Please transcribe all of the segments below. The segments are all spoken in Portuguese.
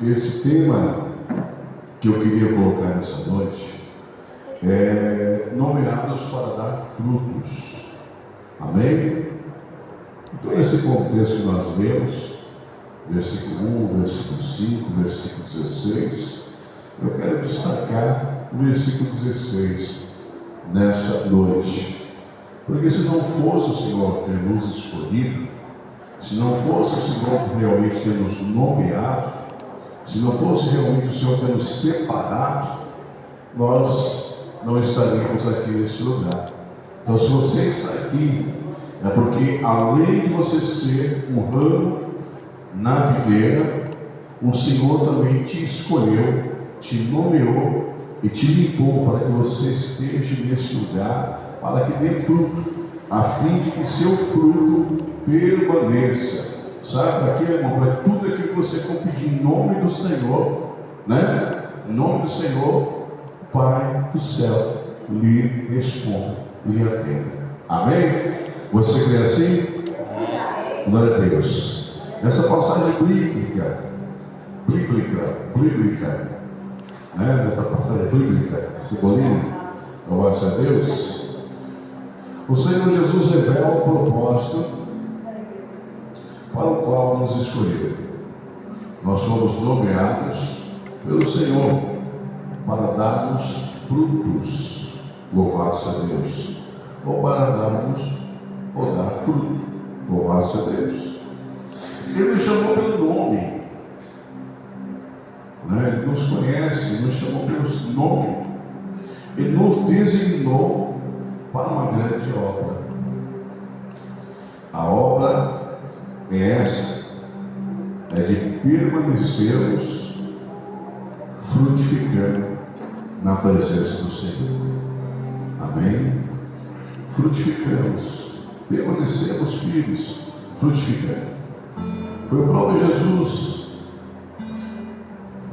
Esse tema que eu queria colocar nessa noite é nomeados para dar frutos. Amém? Então, esse contexto que nós vemos, versículo 1, versículo 5, versículo 16, eu quero destacar o versículo 16 nessa noite. Porque se não fosse o Senhor ter nos escolhido, se não fosse o Senhor realmente ter nos nomeado, se não fosse realmente o Senhor ter nos separado, nós não estaríamos aqui nesse lugar. Então, se você está aqui, é porque além de você ser um ramo na videira, o Senhor também te escolheu, te nomeou e te limpou para que você esteja nesse lugar, para que dê fruto, a fim de que seu fruto permaneça. Sabe para quê, irmão? Para tudo aquilo que você for pedir em nome do Senhor, né? Em nome do Senhor, Pai do céu lhe responda, lhe atenda. Amém? Você crê assim? Glória a Deus. Essa passagem bíblica, né? Essa passagem bíblica, esse bolinho, louvado a Deus. O Senhor Jesus revela o propósito para o qual nos escolheu. Nós fomos nomeados pelo Senhor para darmos frutos, louvado a Deus, ou para dar fruto, louvado a Deus. Ele nos chamou pelo nome, né? Ele nos conhece, nos chamou pelo nome, ele nos designou para uma grande obra. A obra é essa, é de permanecermos frutificando na presença do Senhor. Amém? Frutificamos, permanecemos firmes, frutificando. Foi o próprio Jesus,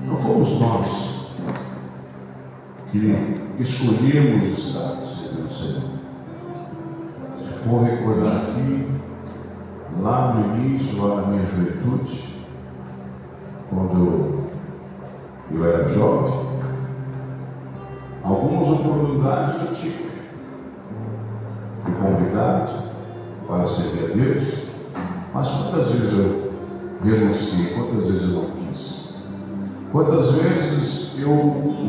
não fomos nós que escolhemos estar servindo o Senhor. Se for recordar aqui, lá no início, lá na minha juventude, quando eu era jovem, algumas oportunidades eu tive. Fui convidado para servir a Deus, mas quantas vezes eu renunciei, quantas vezes eu não quis? Quantas vezes eu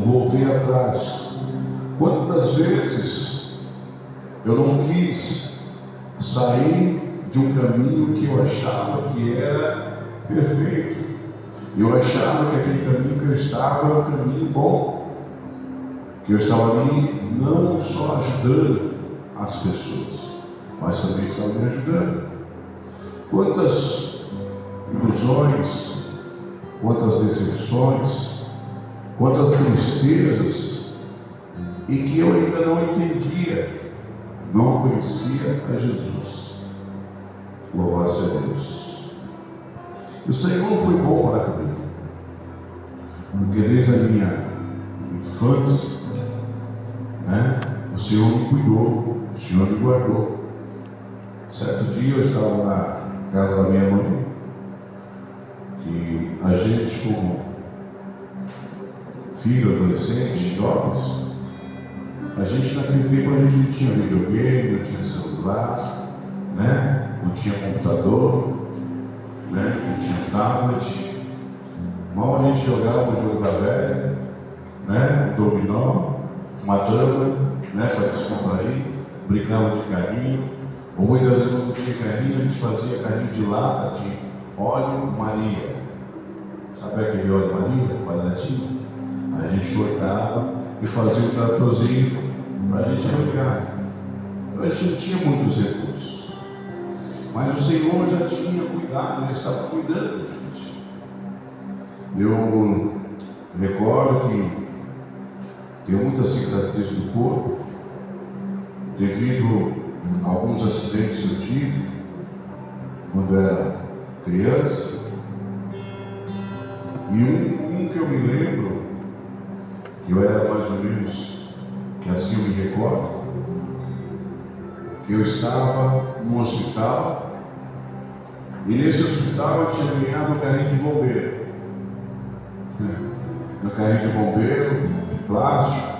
voltei atrás? Quantas vezes eu não quis sair de um caminho que eu achava que era perfeito? Eu achava que aquele caminho que eu estava era um caminho bom, que eu estava ali não só ajudando as pessoas, mas também estava me ajudando. Quantas ilusões, quantas decepções, quantas tristezas, e que eu ainda não entendia, não conhecia a Jesus. Louvado seja Deus. E o Senhor foi bom para comigo, porque desde a minha infância, né, o Senhor me cuidou, o Senhor me guardou. Certo dia eu estava na casa da minha mãe, que a gente, como filho, adolescente, jovens, a gente naquele tempo a gente não tinha videogame, não tinha celular, né? Não tinha computador, né? Não tinha tablet. Mal a gente jogava o jogo da velha, né? Um dominó, uma dama, né? Para descontrair, brincava de carrinho, ou muitas vezes quando não tinha carrinho, a gente fazia carrinho de lata de óleo Maria. Sabe aquele óleo Maria, quadradinho? Aí a gente cortava e fazia um tratorzinho para a gente brincar. Então a gente não tinha muitos recursos, mas o Senhor já tinha cuidado, Ele estava cuidando da gente. Eu recordo que tenho muitas cicatrizes do corpo devido a alguns acidentes que eu tive quando era criança. E um que eu me lembro, que eu era mais ou menos, que assim eu me recordo, que eu estava no hospital, e nesse hospital eu tinha ganhado um carrinho de bombeiro. no carrinho de bombeiro, de plástico.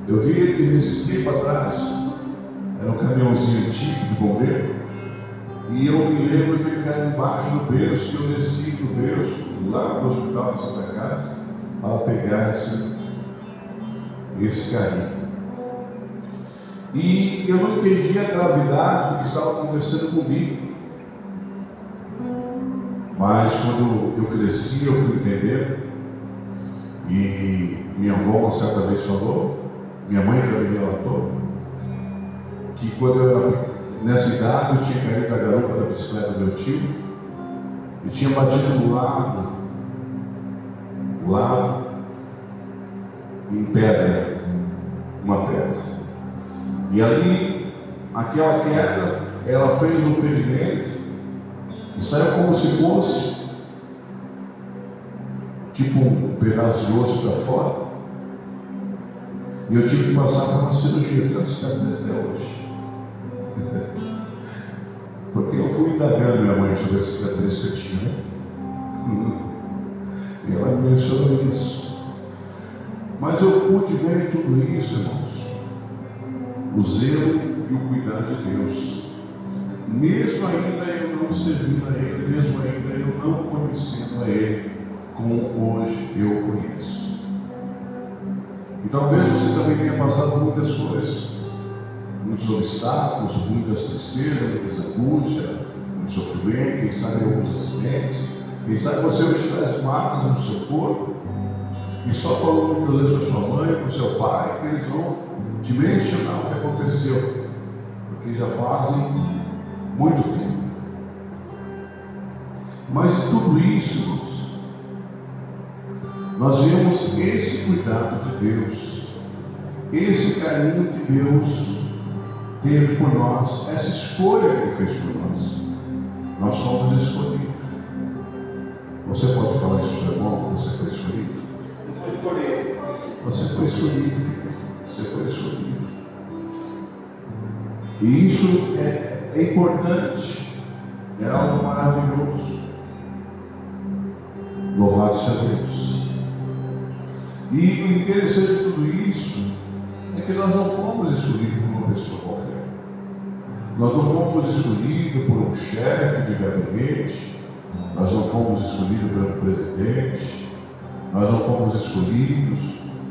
Eu vi ele esse tempo atrás, era um caminhãozinho antigo de bombeiro, e eu me lembro que ele caiu embaixo do berço, e eu desci do berço, lá do hospital de Santa Casa, para pegar esse carrinho. E eu não entendi a gravidade do que estava acontecendo comigo. Mas quando eu cresci, eu fui entender. E minha avó uma certa vez falou, minha mãe também relatou, que quando eu era nessa idade eu tinha caído da garupa da bicicleta do meu tio e tinha batido do lado, em pedra, uma pedra. E ali, aquela queda, ela fez um ferimento e saiu como se fosse tipo um pedaço de osso para fora. E eu tive que passar por uma cirurgia, tanto cicatriz até hoje. Porque eu fui indagando minha mãe sobre a cicatriz que eu tinha. E ela me mencionou isso. Mas eu pude ver em tudo isso, irmãos, o zelo e o cuidado de Deus. Mesmo ainda eu não servindo a Ele, mesmo ainda eu não conhecendo a Ele como hoje eu conheço. E talvez você também tenha passado por muitas coisas, muitos obstáculos, muitas tristezas, muitas angústias, muito sofrimento, quem sabe alguns acidentes, quem sabe você hoje traz marcas no seu corpo, e só falou muitas vezes com a sua mãe, com o seu pai, que eles vão te mencionar o que aconteceu, porque já fazem muito tempo. Mas de tudo isso, irmãos, nós vemos esse cuidado de Deus, esse carinho que Deus teve por nós, essa escolha que Ele fez por nós. Nós somos escolhidos. Você pode falar isso para o seu irmão, que você foi escolhido? Você foi escolhido. Você foi escolhido. E isso é importante, é algo maravilhoso. Louvado seja Deus. E o interessante de tudo isso é que nós não fomos escolhidos por uma pessoa qualquer. Nós não fomos escolhidos por um chefe de gabinete, nós não fomos escolhidos pelo presidente, nós não fomos escolhidos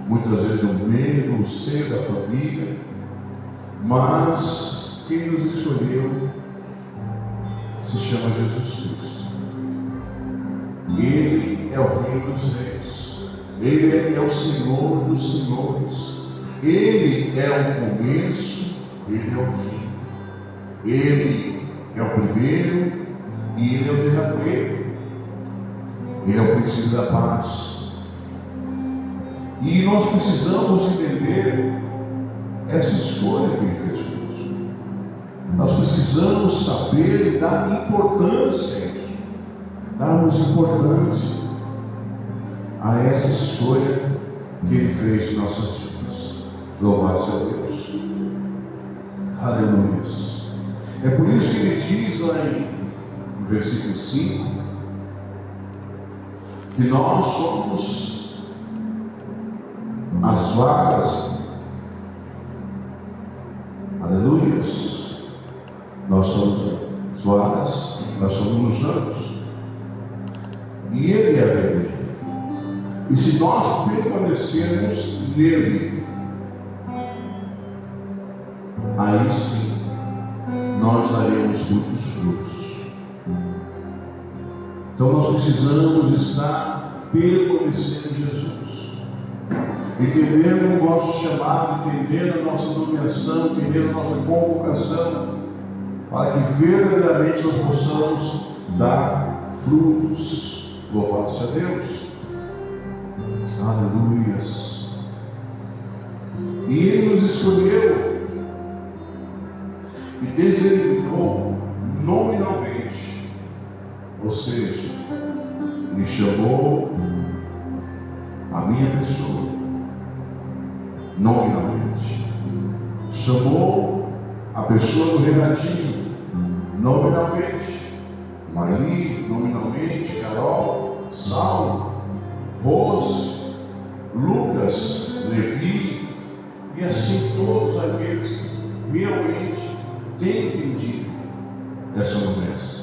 muitas vezes no meio, no seio da família, mas quem nos escolheu se chama Jesus Cristo. Ele é o Rei dos Reis. Ele é o Senhor dos Senhores. Ele é o começo, Ele é o fim. Ele é o primeiro e Ele é o derradeiro. Ele é o princípio da paz. E nós precisamos entender essa escolha que Ele fez conosco. Nós precisamos saber e dar importância a isso. Darmos importância a essa escolha que Ele fez em nossas vidas. Louvado seja Deus. Aleluia. É por isso que Ele diz lá no versículo 5 que nós somos as varas. Aleluia. Nós somos as varas, nós somos os ramos. E Ele é a videira. E se nós permanecermos nele, aí sim nós daremos muitos frutos. Então nós precisamos estar permanecendo em Jesus, entendendo o nosso chamado, entendendo a nossa nomeação, entendendo a nossa convocação, para que verdadeiramente nós possamos dar frutos. Louvado seja Deus. Aleluias. E Ele nos escolheu e designou nominalmente, ou seja, me chamou a minha pessoa nominalmente, chamou a pessoa do Renatinho nominalmente, Marli nominalmente, Carol, Saulo, Rose, Lucas, Levi, e assim todos aqueles que realmente têm entendido essa promessa.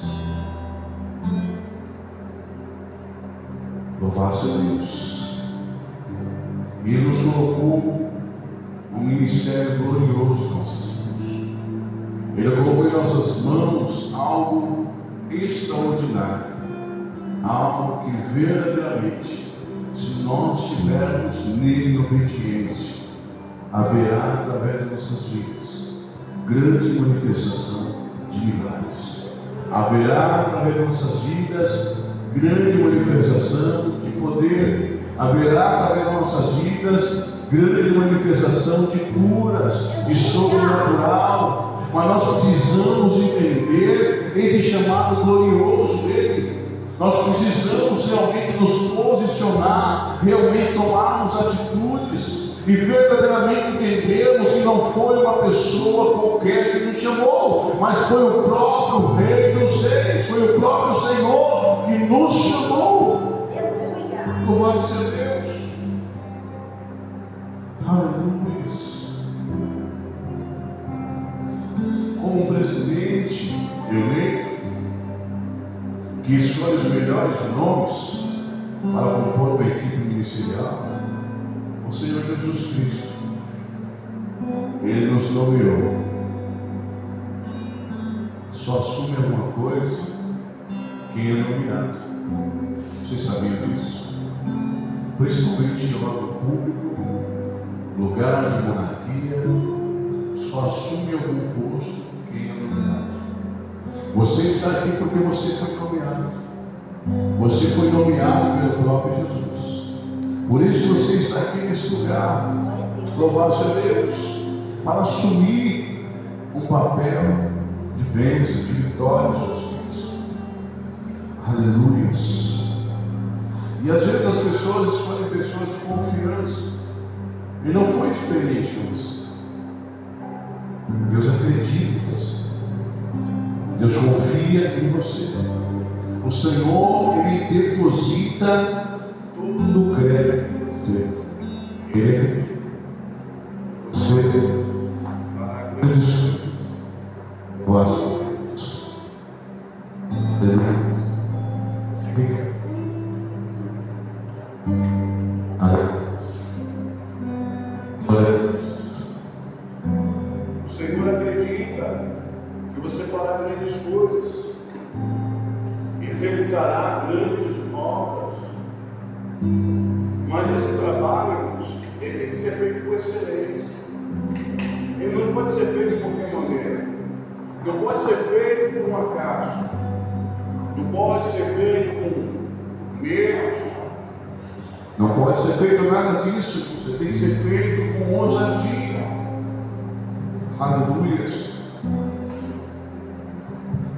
Louvado seja Deus. E Ele nos colocou um ministério glorioso em nossas mãos. Ele colocou em nossas mãos algo extraordinário, algo que verdadeiramente, se nós tivermos nele em obediência, haverá através de nossas vidas grande manifestação de milagres. Haverá através de nossas vidas grande manifestação de poder. Haverá através de nossas vidas grande manifestação de curas, de sobrenatural. Mas nós precisamos entender esse chamado glorioso dele. Nós precisamos realmente nos posicionar, realmente tomarmos atitudes e verdadeiramente entendermos que não foi uma pessoa qualquer que nos chamou, mas foi o próprio Rei dos Reis, foi o próprio Senhor que nos chamou. Louvado seja Deus. Aleluia. Como presidente eleito, que escolhe os melhores nomes para compor uma equipe ministerial, o Senhor Jesus Cristo, Ele nos nomeou. Só assume alguma coisa quem é nomeado. Vocês sabiam disso? Principalmente em órgão público, lugar de monarquia, só assume algum posto quem é nomeado. Você está aqui porque você foi nomeado. Você foi nomeado pelo próprio Jesus. Por isso você está aqui nesse lugar. Louvado seja Deus. Para assumir um papel de bênção, de vitória nos seus filhos. Aleluias. E às vezes as pessoas escolhem pessoas de confiança. E não foi diferente com você. Deus acredita em você. Deus confia em você. O Senhor, Ele deposita todo o crédito. Ele você gosta. O Senhor acredita que você fará grandes coisas, executará grandes obras, mas esse trabalho ele tem que ser feito com excelência. Ele não pode ser feito de qualquer maneira, não pode ser feito por um acaso, não pode ser feito com medos, não pode ser feito nada disso. Você tem que ser feito com ousadia. Aleluia.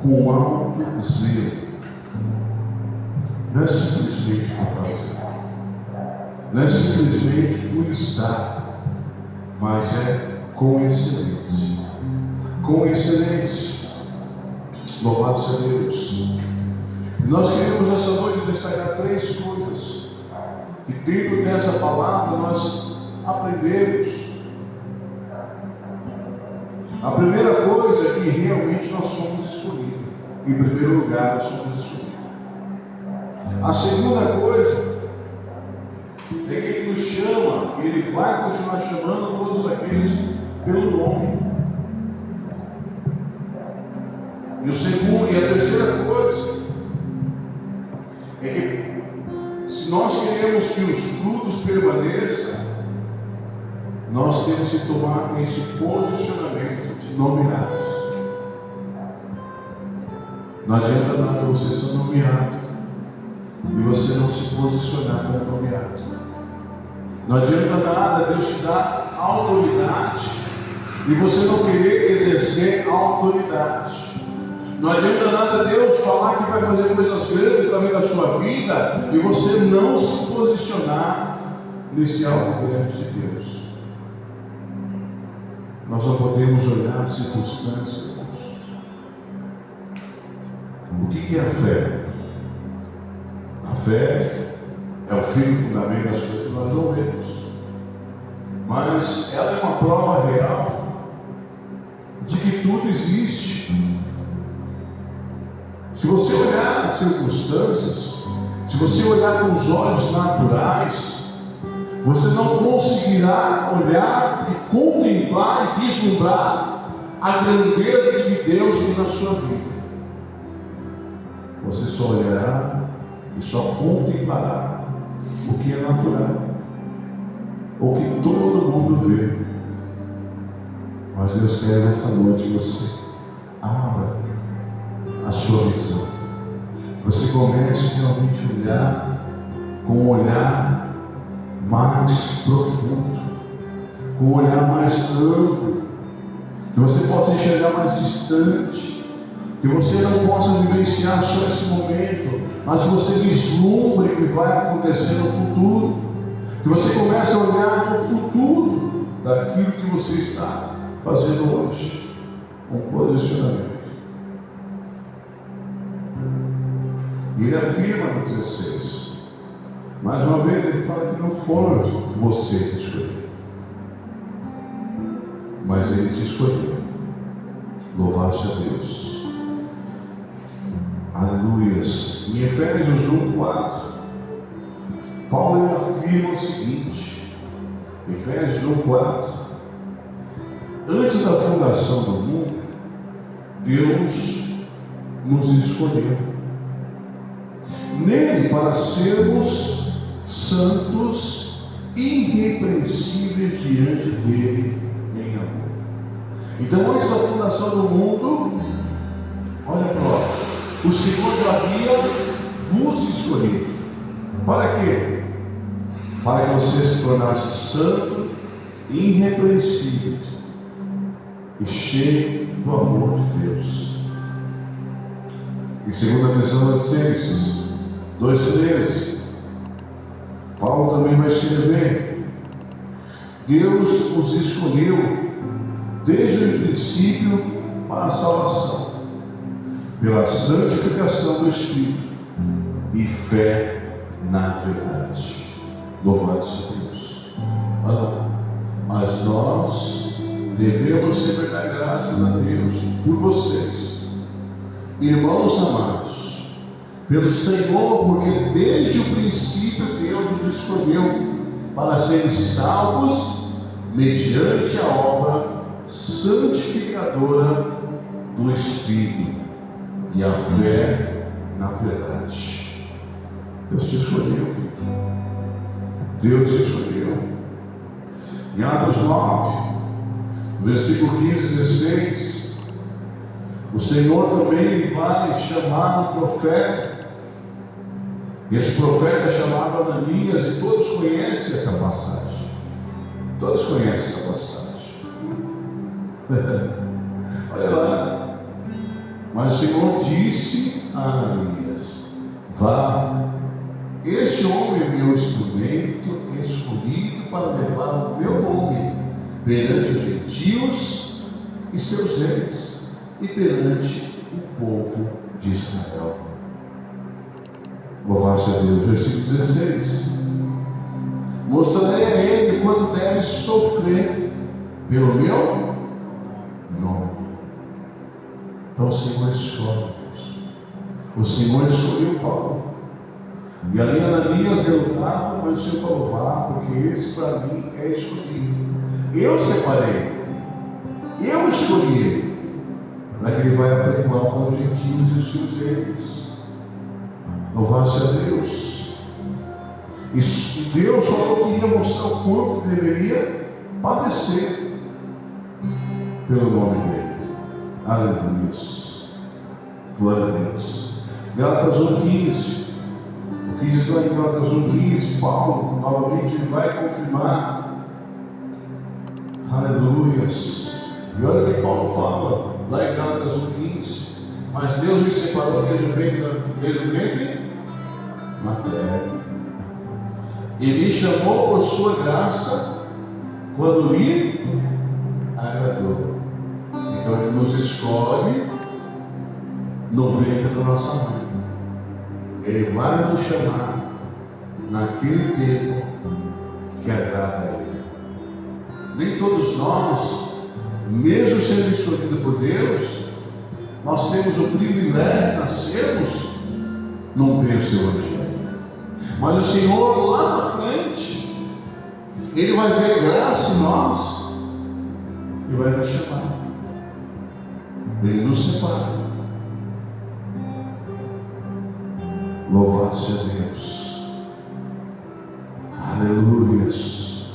Com alto zelo. Não é simplesmente por fazer, não é simplesmente por estar, mas é com excelência. Com excelência. Louvado seja Deus. E nós queremos essa noite destacar 3 coisas que dentro dessa palavra nós aprendemos. A primeira coisa é que realmente nós somos escolhidos. Em primeiro lugar, nós somos escolhidos. A segunda coisa é que Ele nos chama, e Ele vai continuar chamando todos aqueles pelo nome. E a terceira coisa é que se nós queremos que os frutos permaneçam, nós temos que tomar esse posicionamento de nomeados. Não adianta nada você ser nomeado e você não se posicionar como nomeado. Não adianta nada Deus te dar autoridade e você não querer exercer a autoridade. Não adianta nada Deus falar que vai fazer coisas grandes através da sua vida e você não se posicionar nesse algo grande de Deus. Nós não podemos olhar as circunstâncias. O que é a fé? A fé é o firme fundamento das coisas que nós não vemos. Mas ela é uma prova real de que tudo existe. Se você olhar as circunstâncias, se você olhar com os olhos naturais, você não conseguirá olhar e contemplar e vislumbrar a grandeza de Deus na sua vida. Você só olhará e só contemplará o que é natural, o que todo mundo vê. Mas Deus quer nessa noite que você abra a sua visão. Você comece realmente a olhar com um olhar mais profundo, com um olhar mais amplo, que você possa enxergar mais distante, que você não possa vivenciar só esse momento, mas que você vislumbre o que vai acontecer no futuro, que você comece a olhar no futuro daquilo que você está fazendo hoje, um posicionamento. E ele afirma no 16, mais uma vez ele fala que não foram você que escolheu, mas ele te escolheu. Louvado seja Deus. Aleluias. Em Efésios 1:4, Paulo ele afirma o seguinte, Efésios 1:4, antes da fundação do mundo, Deus nos escolheu nele para sermos santos, irrepreensíveis diante dele em amor. Então, antes da fundação do mundo, olha para o Senhor já havia vos escolhido. Para quê? Para que você se tornasse santo, irrepreensível e cheio do amor de Deus. Em 2 Tessalonicenses 2:13, Paulo também vai escrever: Deus os escolheu desde o princípio para a salvação, pela santificação do Espírito e fé na verdade. Louvado seja Deus. Mas nós devemos sempre dar graças a Deus por vocês, irmãos amados, pelo Senhor, porque desde o princípio Deus os escolheu para serem salvos mediante a obra santificadora do Espírito e a fé na verdade. Deus te escolheu, Deus te escolheu. Em Atos 9, versículo 15 e 16, o Senhor também vai chamar um profeta. Esse profeta é chamado Ananias, e todos conhecem essa passagem. Todos conhecem essa passagem. Olha lá. Mas o Senhor disse a Ananias: vá, este homem é meu instrumento escolhido para levar o meu nome perante os gentios e seus reis, e perante o povo de Israel. Louvado seja Deus. Versículo 16: mostrarei a ele quanto deve sofrer pelo meu nome. Então o Senhor escolhe. O Senhor escolheu Paulo. E ali Ananias eu estava, mas o Senhor falou: vá, porque esse para mim é escolhido. Eu separei, eu escolhi ele, para que ele vai apregoar com os gentios e os seus reis. Louvado seja Deus. E Deus só queria mostrar o quanto deveria padecer pelo nome dele. Aleluia. Glória a Deus. Gálatas 1:15. O que diz lá em Gálatas 1:15, Paulo novamente ele vai confirmar. Aleluia. E olha o que Paulo fala lá em Gálatas 1:15. Mas Deus me separou desde o ventre materno. Ele me chamou por sua graça quando lhe agradou. Então ele nos escolhe no ventre da nossa mãe. Ele vai nos chamar naquele tempo que agrada a Ele. Nem todos nós, mesmo sendo escolhidos por Deus, nós temos o privilégio de nascermos num berço evangélico. Mas o Senhor lá na frente, Ele vai ver graça em nós e vai nos chamar. Ele nos separa. Louvado seja Deus. Aleluias.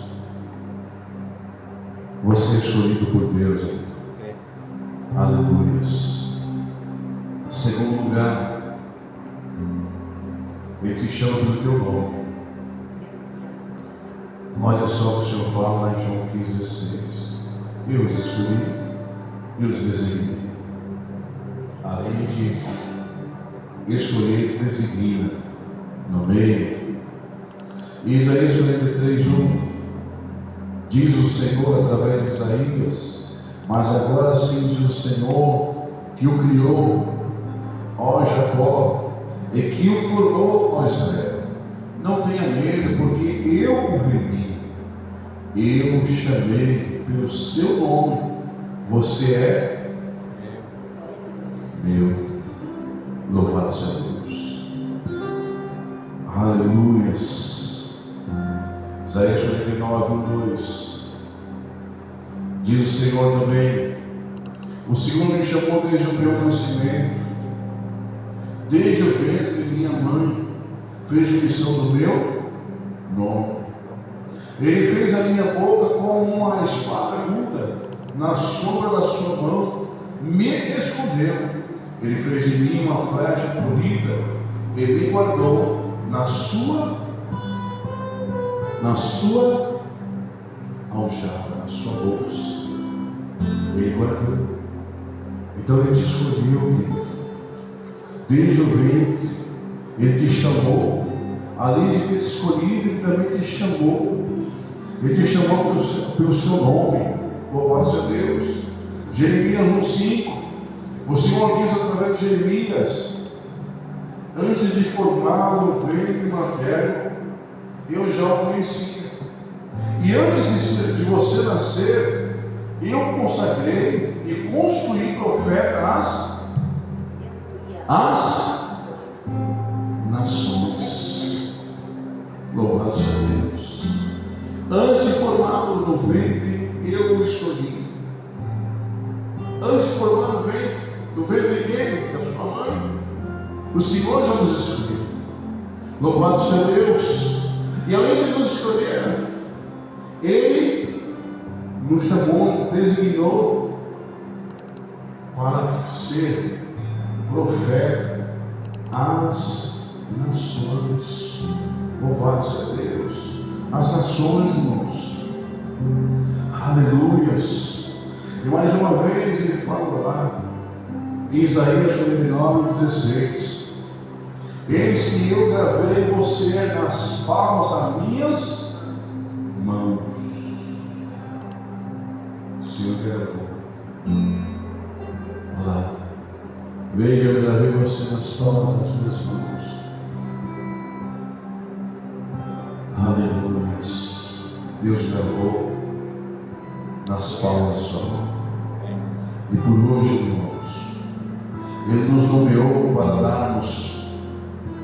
Você é escolhido por Deus. Aleluias. Segundo lugar, Ele te chama pelo teu nome. Olha só o que o Senhor fala lá em João 15,16. Eu os escolhi e os designei. Além de escolher, designa, nomeia. Isaías 43:1 diz o Senhor através de Isaías: mas agora sim diz o Senhor que o criou, ó Jacó, e que o formou, ó Israel. Não tenha medo, porque eu o remi, eu o chamei pelo seu nome. Você é meu. Louvado seja Deus. Aleluias. Isaías 49:2 diz o Senhor também: o Senhor me chamou desde o meu nascimento, desde o ventre de minha mãe fez menção do meu nome. Ele fez a minha boca como uma espada aguda, na sombra da sua mão me escondeu. Ele fez de mim uma flecha polida, ele me guardou na sua aljava, na sua bolsa. Ele guardou. Então Ele te escolheu, querido. Desde o ventre, Ele te chamou. Além de ter te escolhido, Ele também te chamou. Ele te chamou pelo seu nome. Louvado seja Deus. Jeremias 1:5. O Senhor diz através de Jeremias: antes de formá-lo no ventre materno, eu já o conhecia. E antes de você nascer, eu consagrei e construí profetas às nações. Louvado seja Deus. Antes de formá-lo no ventre, eu o escolhi. Antes de formar no ventre de quem? Da sua mãe. O Senhor já nos escolheu. Louvado seja Deus. E além de nos escolher, Ele nos chamou, designou para ser profeta às nações. Louvado seja Deus. As nações, irmãos. Aleluias. E mais uma vez ele fala lá em Isaías 49:16: eis que eu gravei você nas palmas das minhas mãos. O Senhor gravou. Olha lá. Veja, eu gravei você nas palmas das minhas mãos. Aleluia. Deus gravou nas palmas de sua mão. E por hoje, irmãos, Ele nos nomeou para darmos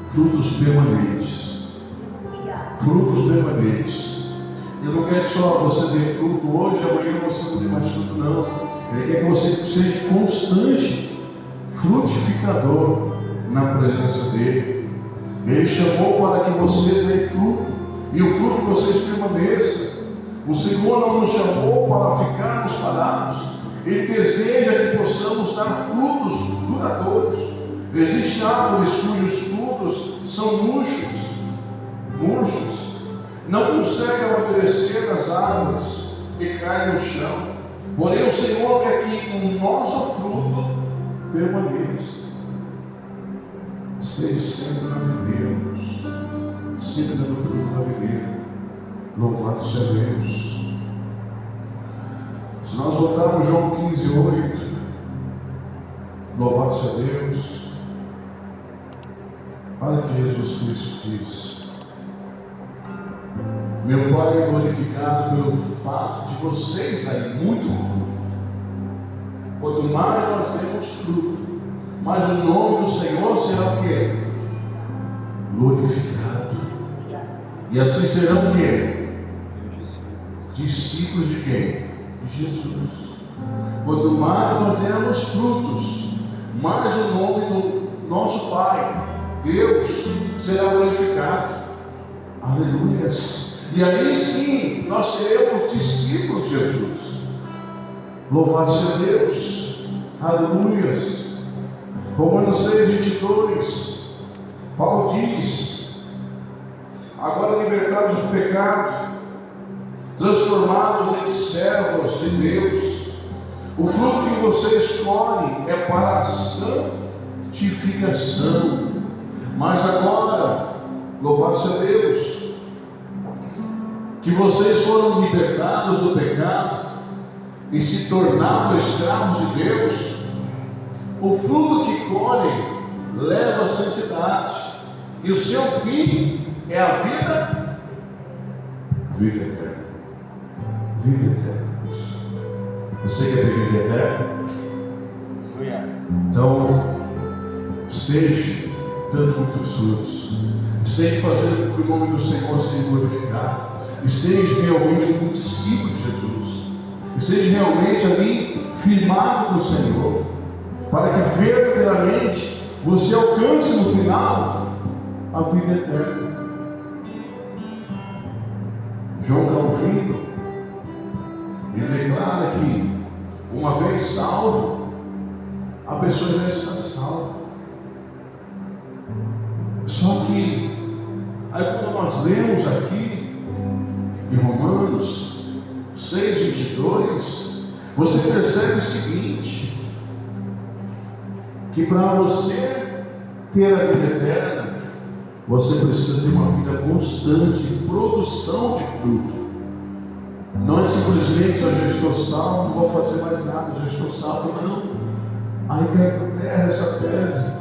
frutos permanentes. Frutos permanentes. Ele não quer que só você dê fruto hoje, amanhã você não tem mais fruto, não. Ele quer que você seja constante, frutificador na presença dEle. Ele chamou para que você dê fruto, e o fruto de vocês permaneça. O Senhor não nos chamou para ficarmos parados. Ele deseja que possamos dar frutos duradouros. Existem árvores cujos frutos são murchos, não conseguem amadurecer nas árvores e caem no chão. Porém, o Senhor quer que o nosso fruto permaneça. Esteja sempre na videira, sempre dando fruto na videira. Louvado seja Deus. Se nós voltarmos João 15:8, louvado seja Deus. Olha o que Jesus Cristo diz: Meu Pai é glorificado pelo fato de vocês darem muito fruto. Quanto mais nós temos fruto, mais o nome do Senhor será o quê? Glorificado. E assim serão o quê? Discípulos de quem? De Jesus. Quanto mais nós dermos frutos, mais o nome do nosso Pai, Deus, será glorificado. Aleluia. E aí sim, nós seremos discípulos de Jesus. Louvado seja Deus. Aleluia. Romanos 6:22. Paulo diz: agora libertados do pecado, transformados em servos de Deus, o fruto que vocês colhem é para a santificação. Mas agora, louvado seja Deus, que vocês foram libertados do pecado e se tornaram escravos de Deus, o fruto que colhem leva a santidade, e o seu fim é a vida eterna. Vida eterna. Você quer ter vida eterna? Então, esteja dando muitos frutos, esteja fazendo com que o nome do Senhor seja glorificado, esteja realmente um discípulo de Jesus, esteja realmente ali firmado no Senhor, para que verdadeiramente você alcance no final a vida eterna. João Calvino, ele declara que uma vez salvo, a pessoa já está salva. Só que aí quando nós lemos aqui em Romanos 6:22, você percebe o seguinte: que para você ter a vida eterna, você precisa ter uma vida constante de produção de fruto. Não é simplesmente: eu já estou salvo, não vou fazer mais nada, já estou salvo. Não. Aí cai por terra essa tese.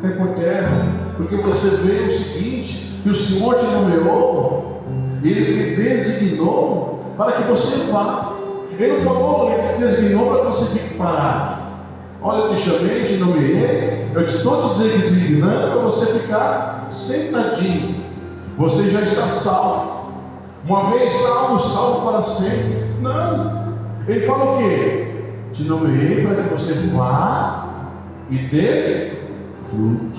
Cai por terra, porque você vê o seguinte: que o Senhor te nomeou, Ele te designou para que você vá. Ele não falou, Ele te designou para que você fique parado. Olha, eu te chamei, te nomeei, eu estou te designando para você ficar sentadinho. Você já está salvo. Uma vez salvo, salvo para sempre. Não. Ele fala o quê? Te nomeei para que você vá e dê fruto,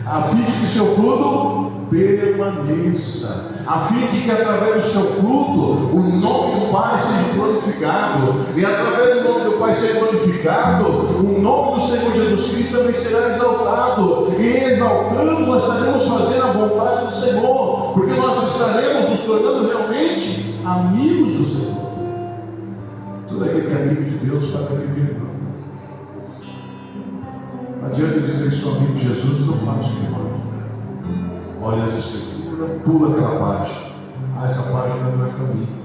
a fim de que seu fruto permaneça, a fim de que através do seu fruto o nome do Pai seja glorificado, e através do nome do Pai ser glorificado, o nome do Senhor Jesus Cristo também será exaltado, e exaltando nós estaremos fazendo a vontade do Senhor, porque nós estaremos nos tornando realmente amigos do Senhor. Tudo aquele que é amigo de Deus faz aquilo que Ele manda. Não adianta dizer que sou amigo de Jesus e não faz o que Ele manda. Olha as escrituras, pula aquela página. Essa página não é caminho.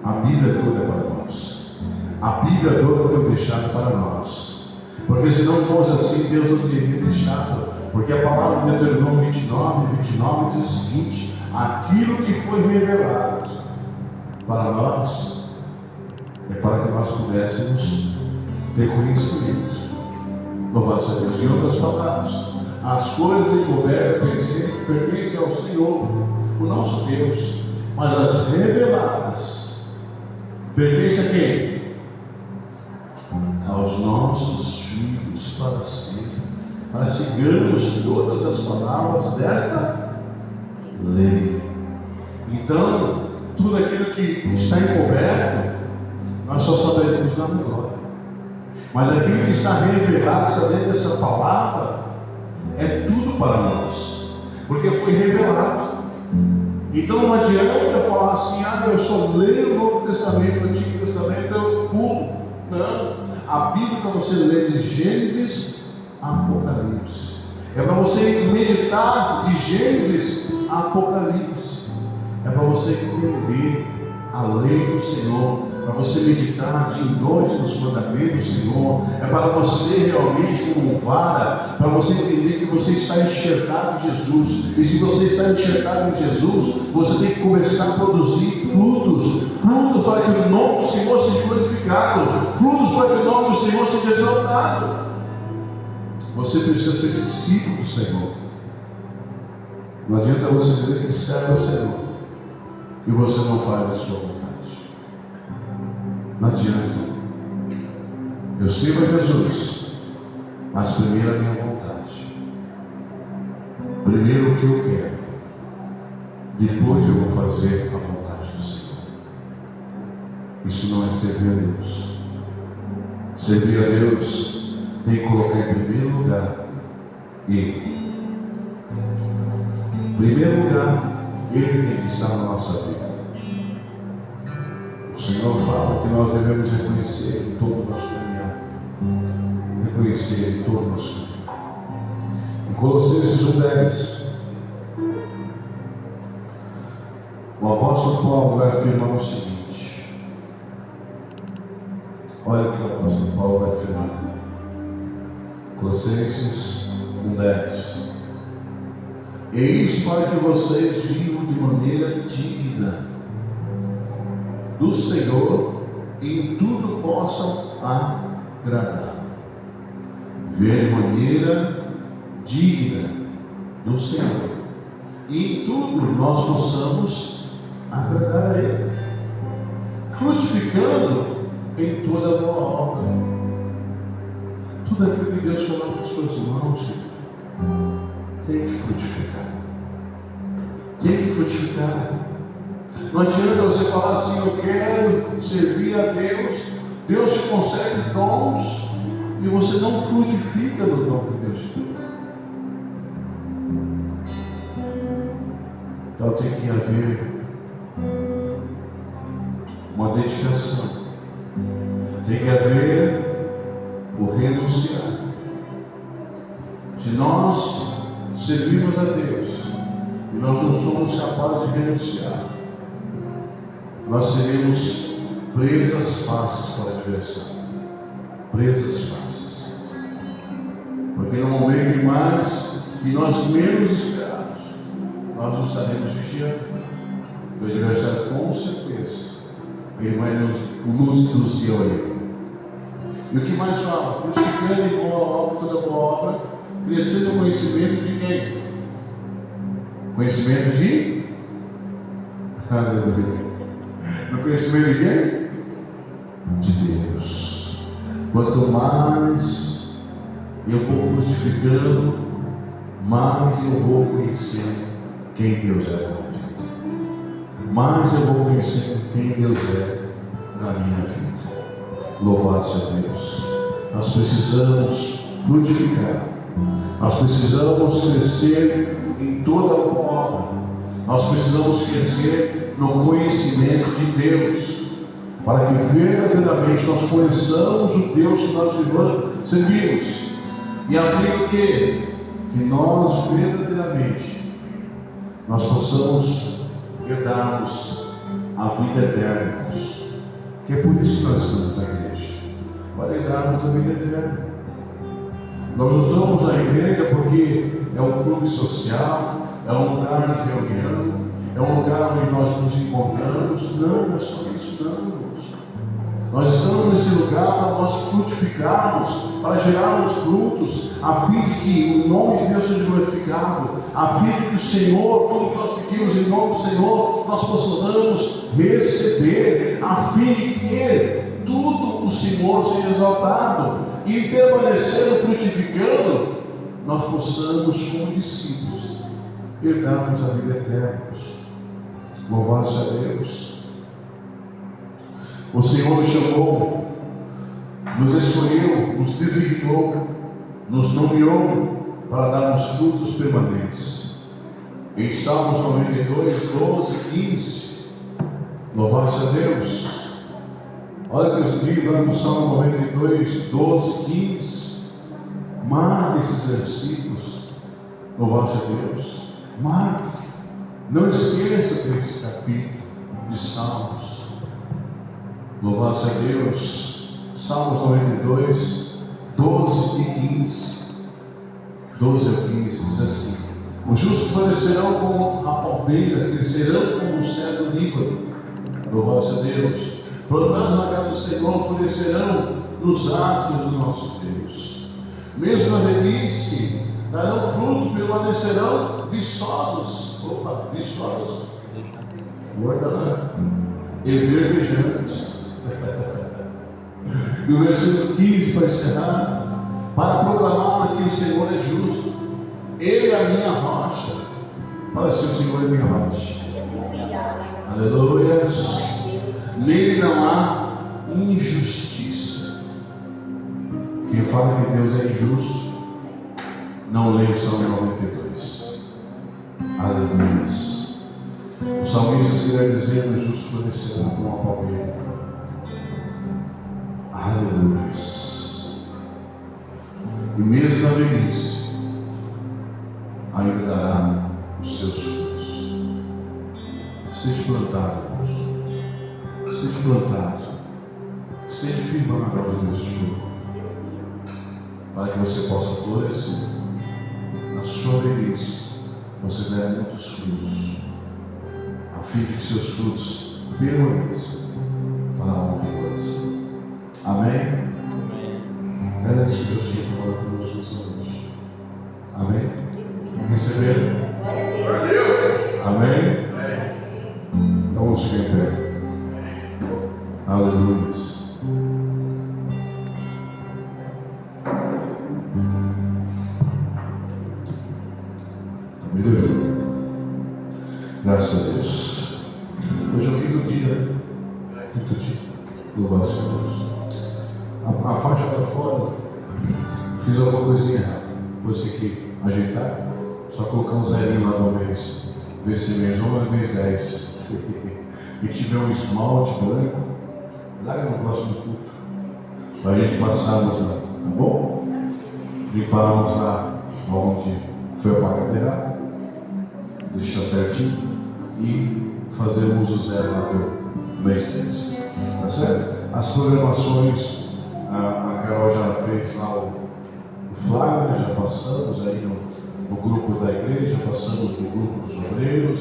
A Bíblia toda é para nós. A Bíblia toda foi deixada para nós. Porque se não fosse assim, Deus não teria deixado. Porque a palavra de Deuteronômio 29 diz o seguinte: aquilo que foi revelado para nós é para que nós pudéssemos ter conhecimento. Louvado seja Deus. Em outras palavras, as coisas encobertas pertencem ao Senhor, o nosso Deus, mas as reveladas pertencem a quem? Aos nossos filhos para sempre, para seguirmos todas as palavras desta lei. Então, tudo aquilo que está encoberto, nós só saberemos na glória. Mas aquilo que está revelado, está dentro dessa palavra, é tudo para nós, porque foi revelado. Então não adianta falar assim: ah, eu só leio o Novo Testamento, o Antigo Testamento, eu pulo. Não, a Bíblia é para você ler de Gênesis a Apocalipse, é para você meditar de Gênesis a Apocalipse, é para você entender a lei do Senhor, para você meditar dia e noite nos mandamentos do Senhor, é para você realmente, como vara, para você entender que você está enxertado em Jesus. E se você está enxertado em Jesus, você tem que começar a produzir frutos para que o nome do Senhor seja glorificado, frutos para que o nome do Senhor seja exaltado. Você precisa ser discípulo do Senhor. Não adianta você dizer que serve ao Senhor e você não faz a sua vontade. Não adianta. Eu sirvo a Jesus, mas primeiro a minha vontade. Primeiro o que eu quero. Depois eu vou fazer a vontade do Senhor. Isso não é servir a Deus. Servir a Deus tem que colocar em primeiro lugar Ele. Em primeiro lugar, Ele tem que estar na nossa vida. O Senhor fala que nós devemos reconhecer em todo o nosso caminhar. Reconhecer em todo o nosso caminhar. Em Colossenses 1:10, o apóstolo Paulo vai afirmar o seguinte. Olha o que o apóstolo Paulo vai afirmar. Colossenses 1:10. Eis para que vocês vivam de maneira digna do Senhor e em tudo possam agradar. Viver de maneira digna do Senhor e em tudo nós possamos agradar a Ele, frutificando em toda boa obra. Tudo aquilo que Deus coloca nas suas mãos, tem que frutificar. Tem que frutificar. Não adianta você falar assim, eu quero servir a Deus, Deus te concede dons e você não frutifica no dom que Deus te deu. Então tem que haver uma dedicação, tem que haver o renunciar. Se nós servimos a Deus e nós não somos capazes de renunciar, nós seremos presas fáceis para a adversário. Presas fáceis. Porque no momento que mais que nós menos esperamos, nós não estaremos vigiando. O adversário, com certeza, ele vai nos induzir ao erro. E o que mais fala? Frutificando em boa obra, toda boa obra, crescendo no conhecimento de quem? Conhecimento de? Aleluia. No conhecimento de quem? De Deus. Quanto mais eu vou frutificando, mais eu vou conhecer quem Deus é na minha vida. Mais eu vou conhecer quem Deus é na minha vida. Louvado seja Deus. Nós precisamos frutificar. Nós precisamos crescer em toda a boa obra. Nós precisamos crescer no conhecimento de Deus, para que verdadeiramente nós conheçamos o Deus que nós servimos, e a fim que nós verdadeiramente nós possamos herdarmos a vida eterna, que é por isso que nós estamos na igreja, para herdarmos a vida eterna. Nós não estamos na igreja porque é um clube social, é um lugar de reunião, é um lugar onde nós nos encontramos. Não, não é só isso, não, irmãos. Nós estamos nesse lugar para nós frutificarmos, para gerarmos frutos, a fim de que o nome de Deus seja glorificado, a fim de que o Senhor, tudo que nós pedimos em nome do Senhor, nós possamos receber, a fim de que tudo o Senhor seja exaltado e permanecendo frutificando, nós possamos, como discípulos, herdarmos a vida eterna. Louvado seja Deus. O Senhor nos chamou, nos escolheu, nos designou, nos nomeou para darmos frutos permanentes. Em Salmos 92, 12, 15, louvado seja Deus. Olha o que diz lá no Salmo 92, 12, 15. Marque esses versículos, louvado seja Deus. Marque. Não esqueça desse capítulo de Salmos. Louvado seja Deus. Salmos 92, 12 e 15. 12 a 15 diz assim: os justos florescerão como a palmeira, crescerão como o cedro do Líbano. Louvado seja Deus. Plantados na casa do Senhor, florescerão nos átrios do nosso Deus. Mesmo na velhice, darão fruto, permanecerão viçosos. Opa, viçosos. Guarda lá. E verdejantes. E o versículo 15 para encerrar: para proclamar que o Senhor é justo, Ele é a minha rocha. Fala assim: o Senhor é minha rocha. Aleluia. Nele não há injustiça. Quem fala que Deus é injusto, não lê o Salmo 92. Aleluia. O salmista se vai dizendo: o justo florescerá como uma palmeira. Aleluia. E mesmo na velhice, ainda dará os seus frutos. Seja plantado, irmãos. Seja plantado. Seja firmado aos Deus te chamou, para que você possa florescer. Na sua velhice, você der muitos frutos, a fim de que seus frutos permaneçam para a honra e glória. Amém? Era isso que Deus tinha falado conosco essa noite. Amém? Receberam? Amém? Então vamos ficar em pé. Aleluia. Melhorou. Graças a Deus. Hoje é o quinto dia, né? Quinto dia. Louvado seja Deus. A faixa para fora, fiz alguma coisinha errada. Você que ajeitar, só colocar um zerinho lá no mês. Ver se mês 1 ou mês 10. E tiver um esmalte branco, larga no próximo culto, para a gente passarmos lá, tá bom? Limparmos lá onde foi apagado errado, deixar certinho e fazermos o zero lá do mês 10. Tá certo? As programações, a Carol já fez lá o flyer, já passamos aí no grupo da igreja, passamos no grupo dos obreiros,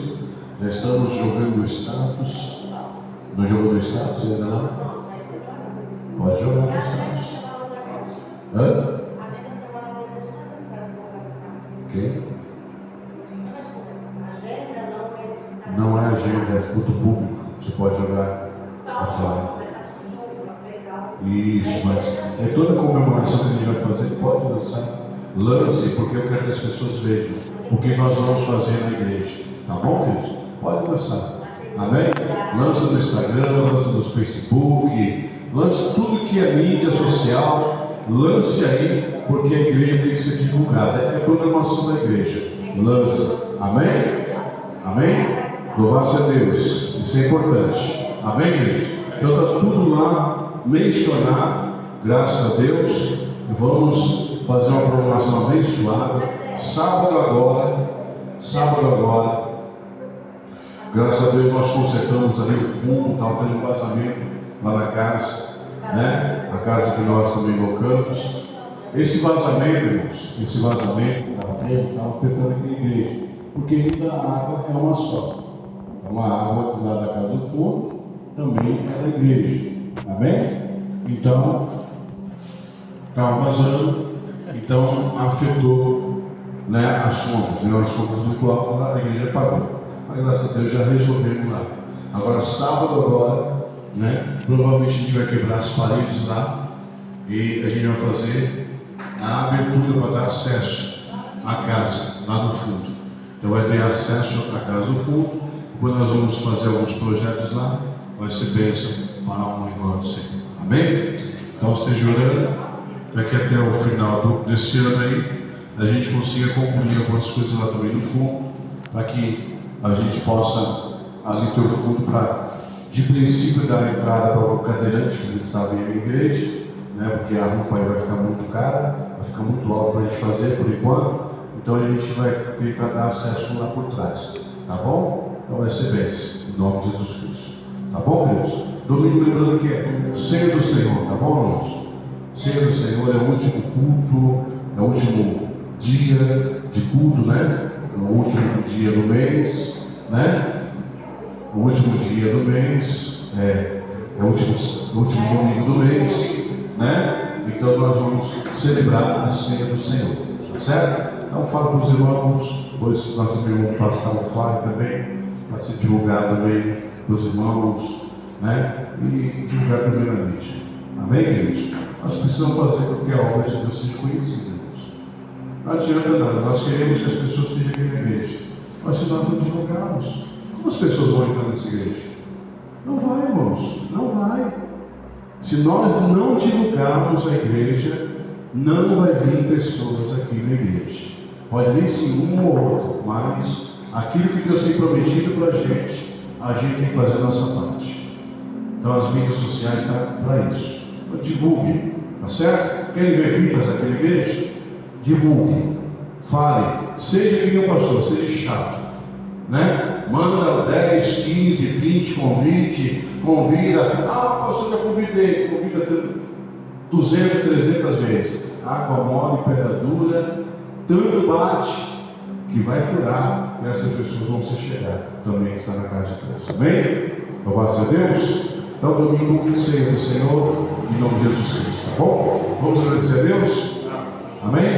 já estamos jogando o status. Não jogou no status ainda não? Pode jogar no status. Hã? Ok? Não é agenda, é culto público. Você pode jogar a flyer. Isso, mas é toda a comemoração que a gente vai fazer, pode lançar. Lance, porque eu quero que as pessoas vejam o que nós vamos fazer na igreja. Tá bom, queridos? Pode lançar. Amém? Lança no Instagram, lança no Facebook, lança tudo que é mídia social, lance aí, porque a igreja tem que ser divulgada. É a programação da igreja. Lança. Amém? Amém? Louvado seja Deus. Isso é importante. Amém, queridos? Então está tudo lá mencionado, graças a Deus. E vamos fazer uma programação abençoada. Sábado agora, graças a Deus nós consertamos ali o fundo, estava tendo um vazamento lá na casa, né? A casa que nós também colocamos. Esse vazamento, irmãos, que estava afetando aqui a igreja, porque ainda a água é uma só. É uma água lá da casa do fundo, também é da igreja. Amém? Então, estava vazando, então afetou, né, as contas. As contas muito altas lá, a igreja pagou. Mas graças a Deus já resolvemos lá. Agora, sábado, né, provavelmente a gente vai quebrar as paredes lá e a gente vai fazer a abertura para dar acesso à casa lá no fundo. Então vai ter acesso à casa do fundo. Depois nós vamos fazer alguns projetos lá. Vai ser bênção para a honra e glória do Senhor. Amém? Então esteja orando para que até o final desse ano aí a gente consiga concluir algumas coisas lá também no fundo, para que a gente possa ali ter o fundo para, de princípio, dar entrada para o cadeirante, que a gente sabe em igreja, né? Porque a roupa aí vai ficar muito cara, vai ficar muito alto para a gente fazer por enquanto. Então a gente vai tentar dar acesso lá por trás, tá bom? Então vai ser bênção, em nome de Jesus Cristo. Tá bom, queridos? Domingo, lembrando que é ceia do Senhor, tá bom, irmãos? Ceia do Senhor é o último culto, é o último dia de culto, né? É o último dia do mês, né? O último dia do mês, é o último domingo do mês, né? Então nós vamos celebrar a ceia do Senhor, tá certo? Então falo para os irmãos, depois nós também vamos passar o flyer também, para ser divulgado também para os irmãos, né? E divulgar também na mídia. Amém, queridos? Nós precisamos fazer com que a obra de Deus seja conhecida, irmãos. Não adianta nada, nós queremos que as pessoas estejam aqui na igreja, mas se nós não divulgarmos, como as pessoas vão entrar nessa igreja? Não vai, irmãos, não vai. Se nós não divulgarmos a igreja, não vai vir pessoas aqui na igreja. Pode vir sim um ou outro, mas aquilo que Deus tem prometido para a gente tem que fazer a nossa parte. Então as mídias sociais estão para isso. Então, divulgue, tá certo? Querem ver vidas aqui na igreja? Divulgue, fale, seja que nem o pastor, seja chato, né? Manda 10, 15, 20 convida. Pastor, já convida 200, 300 vezes. Água mole, pedra dura, tanto bate que vai furar e essas pessoas vão se chegar também está na casa de Deus. Amém? Louvado seja Deus. Então, domingo, ceia do Senhor, em nome de Jesus Cristo, tá bom? Vamos agradecer a Deus? Amém?